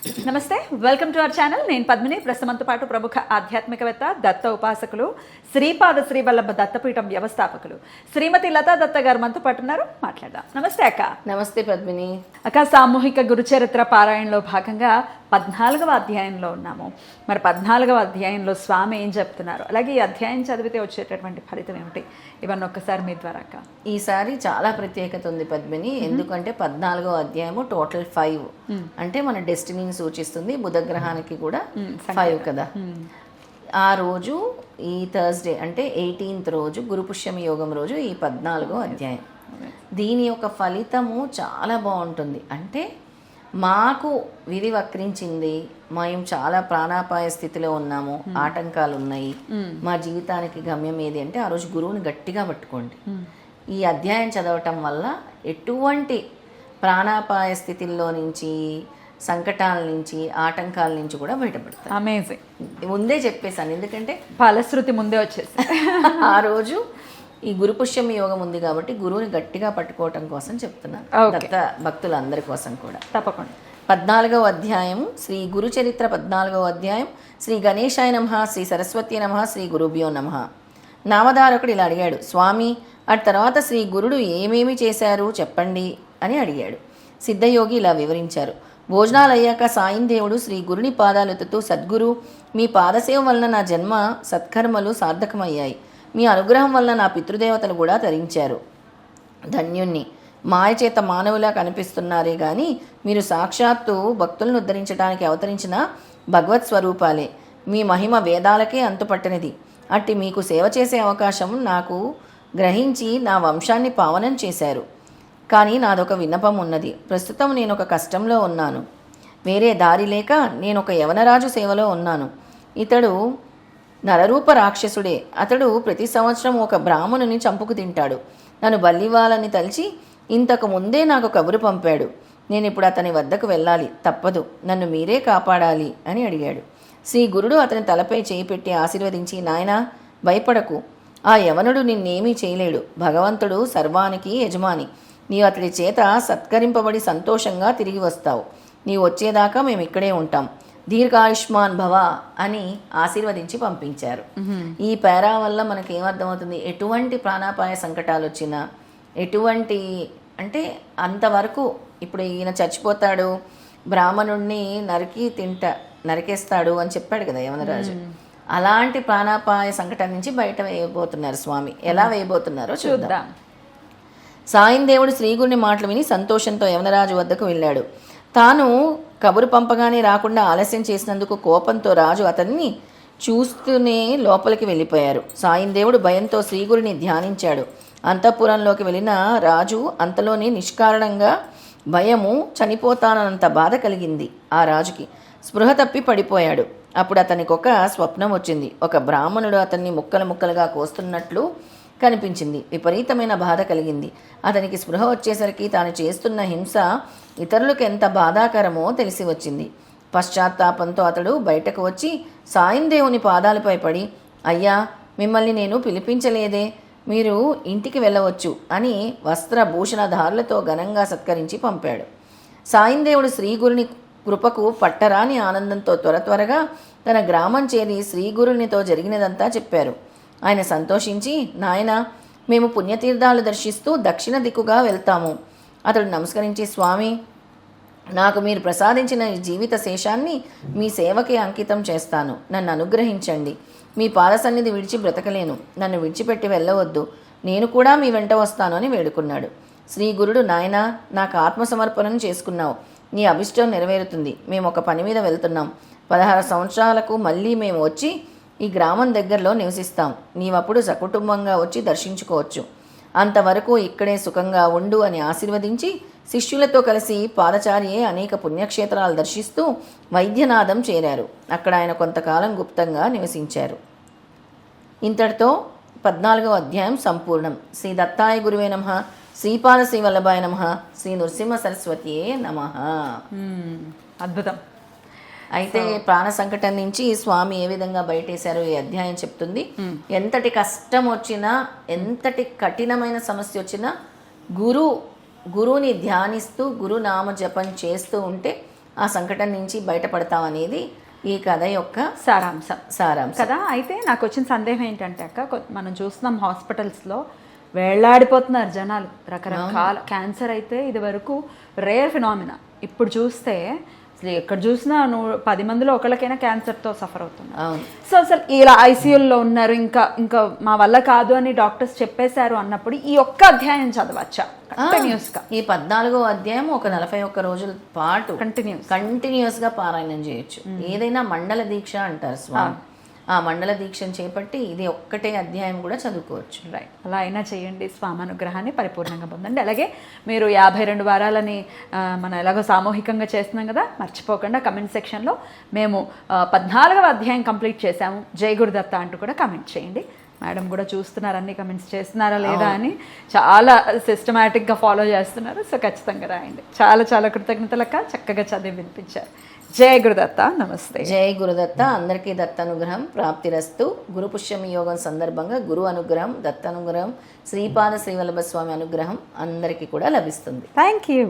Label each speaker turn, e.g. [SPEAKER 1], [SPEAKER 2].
[SPEAKER 1] నమస్తే, welcome to our channel. నేను పద్మిని. ప్రస్తుతంతో పాటు ప్రముఖ ఆధ్యాత్మికవేత్త, దత్త ఉపాసకులు, శ్రీపాద శ్రీవల్లభ దత్తపీఠం వ్యవస్థాపకులు శ్రీమతి లతా దత్త గారు మనతో పాటు ఉన్నారు. మాట్లాడదాం. నమస్తే అక్క.
[SPEAKER 2] నమస్తే పద్మిని.
[SPEAKER 1] అక్క, సామూహిక గురుచరిత్ర పారాయణలో భాగంగా 14వ అధ్యాయంలో ఉన్నాము. మరి 14వ అధ్యాయంలో స్వామి ఏం చెప్తున్నారు, అలాగే ఈ అధ్యాయం చదివితే వచ్చేటటువంటి ఫలితం ఏమిటి, ఇవన్నీ ఒక్కసారి మీ ద్వారా అక్క.
[SPEAKER 2] ఈసారి చాలా ప్రత్యేకత ఉంది పద్మిని. ఎందుకంటే 14వ అధ్యాయము టోటల్ 5 అంటే మన డెస్టినీని సూచిస్తుంది. బుధగ్రహానికి కూడా 5 కదా. ఆ రోజు ఈ థర్స్డే అంటే 18th రోజు గురుపుష్యమి యోగం రోజు ఈ 14వ అధ్యాయం. దీని యొక్క ఫలితము చాలా బాగుంటుంది. అంటే మాకు విధి వక్రించింది, మేము చాలా ప్రాణాపాయ స్థితిలో ఉన్నాము, ఆటంకాలు ఉన్నాయి, మా జీవితానికి గమ్యం ఏది అంటే ఆ రోజు గురువుని గట్టిగా పట్టుకోండి. ఈ అధ్యాయం చదవటం వల్ల ఎటువంటి ప్రాణాపాయ స్థితిల్లో నుంచి, సంకటాల నుంచి, ఆటంకాల నుంచి కూడా బయటపడతారు.
[SPEAKER 1] అమేజింగ్.
[SPEAKER 2] ముందే చెప్పేశాను, ఎందుకంటే
[SPEAKER 1] ఫలశ్రుతి ముందే వచ్చేసి
[SPEAKER 2] ఆ రోజు ఈ గురుపుష్యమి యోగం ఉంది కాబట్టి గురువుని గట్టిగా పట్టుకోవటం కోసం చెప్తున్నాను, దత్త భక్తులందరి కోసం కూడా.
[SPEAKER 1] తప్పకుండా.
[SPEAKER 2] 14వ అధ్యాయం శ్రీ గురు చరిత్ర. 14వ అధ్యాయం శ్రీ గణేశాయ నమః, శ్రీ సరస్వతి నమః, శ్రీ గురుభ్యో నమః. నామధారకుడు ఇలా అడిగాడు, స్వామి అటు తర్వాత శ్రీ గురుడు ఏమేమి చేశారు చెప్పండి అని అడిగాడు. సిద్ధయోగి ఇలా వివరించారు. భోజనాలు అయ్యాక సాయం దేవుడు శ్రీ గురుని పాదాలెత్తుతూ, సద్గురు, మీ పాదసేవ వలన నా జన్మ సత్కర్మలు సార్థకమయ్యాయి. మీ అనుగ్రహం వలన నా పితృదేవతలు కూడా తరించారు. ధన్యుణ్ణి. మాయ చేత మానవులా కనిపిస్తున్నారే గాని మీరు సాక్షాత్తు భక్తులను ఉద్ధరించడానికి అవతరించిన భగవత్ స్వరూపాలే. మీ మహిమ వేదాలకే అంతుపట్టనిది. అట్టి మీకు సేవ చేసే అవకాశం నాకు గ్రహించి నా వంశాన్ని పావనం చేశారు. కానీ నాదొక విన్నపం ఉన్నది. ప్రస్తుతం నేను ఒక కష్టంలో ఉన్నాను. వేరే దారి లేక నేను ఒక యవనరాజు సేవలో ఉన్నాను. ఇతడు నరరూప రాక్షసుడే. అతడు ప్రతి సంవత్సరం ఒక బ్రాహ్మణుని చంపుకు తింటాడు. నన్ను బలివ్వాలని తలిచి ఇంతకు ముందే నాకు కబురు పంపాడు. నేను ఇప్పుడు అతని వద్దకు వెళ్ళాలి, తప్పదు, నన్ను మీరే కాపాడాలి అని అడిగాడు. శ్రీ గురుడు అతని తలపై చేయి పెట్టి ఆశీర్వదించి, నాయనా భయపడకు, ఆ యవనుడు నిన్నేమీ చేయలేడు. భగవంతుడు సర్వానికి యజమాని. నీవు అతడి చేత సత్కరింపబడి సంతోషంగా తిరిగి వస్తావు. నీవు వచ్చేదాకా మేము ఇక్కడే ఉంటాం. దీర్ఘాయుష్మాన్ భవ అని ఆశీర్వదించి పంపించారు. ఈ పేరా వల్ల మనకి ఏమర్థమవుతుంది, ఎటువంటి ప్రాణాపాయ సంకటాలు వచ్చినా, ఎటువంటి అంటే అంతవరకు ఇప్పుడు ఈయన చచ్చిపోతాడు, బ్రాహ్మణుణ్ణి నరికేస్తాడు అని చెప్పాడు కదా యవనరాజు. అలాంటి ప్రాణాపాయ సంకటం నుంచి బయట వేయబోతున్నారు స్వామి. ఎలా వేయబోతున్నారో చూద్దాం. సాయం దేవుడు శ్రీగురుని మాటలు విని సంతోషంతో యవనరాజు వద్దకు వెళ్ళాడు. తాను కబురు పంపగానే రాకుండా ఆలస్యం చేసినందుకు కోపంతో రాజు అతన్ని చూస్తూనే లోపలికి వెళ్ళిపోయారు. సాయం దేవుడు భయంతో శ్రీగురిని ధ్యానించాడు. అంతఃపురంలోకి వెళ్ళిన రాజు అంతలోనే నిష్కారణంగా భయము, చనిపోతానన్నంత బాధ కలిగింది ఆ రాజుకి. స్పృహ తప్పి పడిపోయాడు. అప్పుడు అతనికి ఒక స్వప్నం వచ్చింది. ఒక బ్రాహ్మణుడు అతన్ని ముక్కలు ముక్కలుగా కోస్తున్నట్లు కనిపించింది. విపరీతమైన బాధ కలిగింది. అతనికి స్పృహ వచ్చేసరికి తాను చేస్తున్న హింస ఇతరులకు ఎంత బాధాకరమో తెలిసి వచ్చింది. పశ్చాత్తాపంతో అతడు బయటకు వచ్చి సాయం దేవుని పాదాలపై పడి, అయ్యా మిమ్మల్ని నేను పిలిపించలేదే, మీరు ఇంటికి వెళ్ళవచ్చు అని వస్త్రభూషణధారులతో ఘనంగా సత్కరించి పంపాడు. సాయం దేవుడు శ్రీగురుని కృపకు పట్టరాని ఆనందంతో త్వరగా తన గ్రామం చేరి శ్రీగురునితో జరిగినదంతా చెప్పారు. ఆయన సంతోషించి, నాయనా మేము పుణ్యతీర్థాలు దర్శిస్తూ దక్షిణ దిక్కుగా వెళ్తాము. అతడు నమస్కరించి, స్వామి నాకు మీరు ప్రసాదించిన ఈ జీవిత శేషాన్ని మీ సేవకే అంకితం చేస్తాను. నన్ను అనుగ్రహించండి. మీ పాద సన్నిధి విడిచి బ్రతకలేను. నన్ను విడిచిపెట్టి వెళ్ళవద్దు. నేను కూడా మీ వెంట వస్తాను అని వేడుకున్నాడు. శ్రీ గురుడు, నాయనా నాకు ఆత్మసమర్పణం చేసుకున్నావు. నీ అభిష్టం నెరవేరుతుంది. మేము ఒక పని మీద వెళ్తున్నాం. 16 సంవత్సరాలకు మళ్ళీ మేము వచ్చి ఈ గ్రామం దగ్గరలో నివసిస్తాం. నీవప్పుడు సకుటుంబంగా వచ్చి దర్శించుకోవచ్చు. అంతవరకు ఇక్కడే సుఖంగా ఉండు అని ఆశీర్వదించి శిష్యులతో కలిసి పాదచారియే అనేక పుణ్యక్షేత్రాలు దర్శిస్తూ వైద్యనాథం చేరారు. అక్కడ ఆయన కొంతకాలం గుప్తంగా నివసించారు. ఇంతటితో 14వ అధ్యాయం సంపూర్ణం. శ్రీ దత్తాయ గురువే నమః, శ్రీపాద శ్రీ వల్లభాయ నమః, శ్రీ నృసింహ సరస్వతియే నమః.
[SPEAKER 1] అద్భుతం.
[SPEAKER 2] అయితే ప్రాణ సంకటం నుంచి స్వామి ఏ విధంగా బయటేశారో ఈ అధ్యాయం చెప్తుంది. ఎంతటి కష్టం వచ్చినా, ఎంతటి కఠినమైన సమస్య వచ్చినా గురువుని ధ్యానిస్తూ గురునామ జపం చేస్తూ ఉంటే ఆ సంకటం నుంచి బయటపడతాం అనేది ఈ కథ యొక్క
[SPEAKER 1] సారాంశం కదా. అయితే నాకు వచ్చిన సందేహం ఏంటంటే అక్క, మనం చూస్తున్నాం హాస్పిటల్స్లో వేళ్లాడిపోతున్నారు జనాలు. రకరకాల క్యాన్సర్ అయితే ఇది వరకు రేర్ ఫినామినా, ఇప్పుడు చూస్తే అసలు ఎక్కడ చూసినా 10 మందిలో ఒకళ్ళకైనా క్యాన్సర్తో సఫర్ అవుతున్నారు. సో అసలు ఇలా ఐసీయూలో ఉన్నారు, ఇంకా మా వల్ల కాదు అని డాక్టర్స్ చెప్పేశారు అన్నప్పుడు ఈ ఒక్క అధ్యాయం చదవచ్చా కంటిన్యూస్గా?
[SPEAKER 2] ఈ 14వ అధ్యాయం ఒక 41 రోజుల పాటు కంటిన్యూస్గా పారాయణం చేయొచ్చు. ఏదైనా మండల దీక్ష అంటారు స్వామి, ఆ మండల దీక్షను చేపట్టి ఇది ఒక్కటే అధ్యాయం కూడా చదువుకోవచ్చు.
[SPEAKER 1] రైట్, అలా అయినా చేయండి, స్వామి అనుగ్రహాన్ని పరిపూర్ణంగా పొందండి. అలాగే మీరు 52 వారాలని మనం ఎలాగో సామూహికంగా చేస్తున్నాం కదా, మర్చిపోకుండా కమెంట్ సెక్షన్లో మేము 14వ అధ్యాయం కంప్లీట్ చేశాము జై గురుదత్త అంటూ కూడా కమెంట్ చేయండి. మేడం కూడా చూస్తున్నారు, అన్ని కమెంట్స్ చేస్తున్నారా లేదా అని, చాలా సిస్టమేటిక్గా ఫాలో చేస్తున్నారు. సో ఖచ్చితంగా రాయండి. చాలా చాలా కృతజ్ఞతలక్క, చక్కగా చదివి వినిపించారు. జయ గురుదత్త, నమస్తే.
[SPEAKER 2] జయ గురుదత్త. అందరికీ దత్తానుగ్రహం ప్రాప్తిరస్తు. గురు పుష్యమి యోగం సందర్భంగా గురు అనుగ్రహం, దత్తానుగ్రహం, శ్రీపాద శ్రీవల్లభ స్వామి అనుగ్రహం అందరికీ కూడా లభిస్తుంది.
[SPEAKER 1] Thank you.